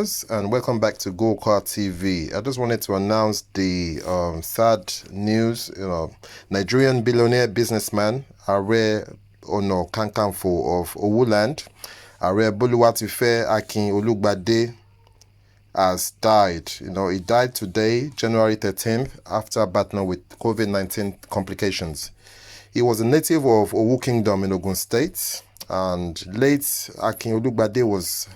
viewers, and welcome back to Go Car TV. I just wanted to announce the sad news. Nigerian billionaire businessman Are Ono Kakanfo of Owuland, Are Boluwatife Akin Olugbade, has died. He died today, January 13th, after battling with COVID-19 complications. He was a native of Owu Kingdom in Ogun State, and late Akin Olugbade was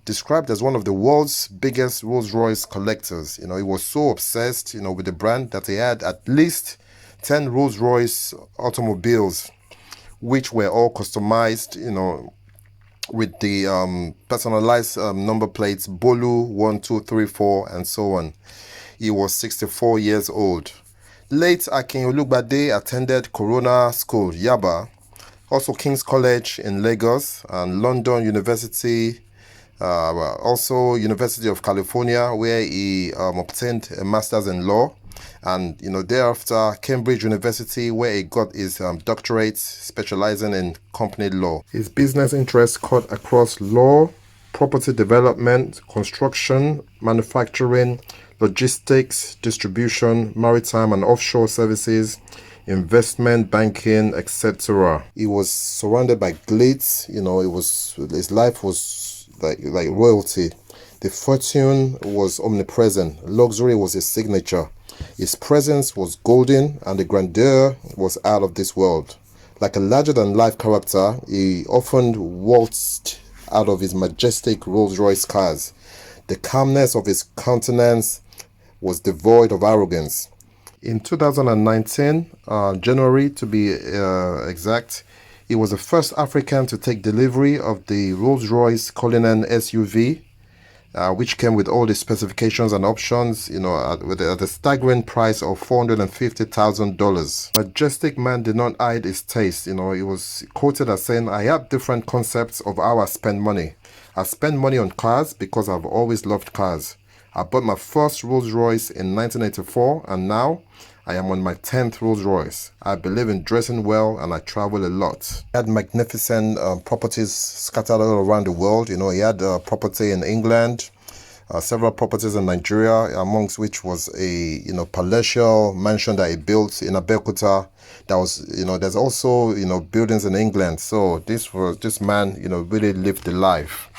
described as one of the world's biggest Rolls-Royce collectors. He was so obsessed, with the brand that he had at least 10 Rolls-Royce automobiles, which were all customized, with the personalized number plates, Bolu 1234 and so on. He was 64 years old. Late Akin Olugbade attended Corona School, Yaba, also King's College in Lagos, and London University, also University of California, where he obtained a master's in law, and thereafter Cambridge University, where he got his doctorate specializing in company law. His business interests cut across law, property development, construction, manufacturing, logistics, distribution, maritime and offshore services, investment, banking, etc. He was surrounded by glitz. His life was like royalty. The fortune was omnipresent. Luxury was his signature. His presence was golden, and the grandeur was out of this world. Like a larger-than-life character, he often waltzed out of his majestic Rolls-Royce cars. The calmness of his countenance was devoid of arrogance. In 2019, January to be exact, he was the first African to take delivery of the Rolls-Royce Cullinan SUV, which came with all the specifications and options, at a staggering price of $450,000. Majestic man did not hide his taste. He was quoted as saying, "I have different concepts of how I spend money. I spend money on cars because I've always loved cars. I bought my first Rolls-Royce in 1984, and now I am on my 10th Rolls-Royce. I believe in dressing well, and I travel a lot." He had magnificent properties scattered all around the world. He had property in England, several properties in Nigeria, amongst which was a palatial mansion that he built in Abeokuta. That was there's also buildings in England. So this man really lived the life.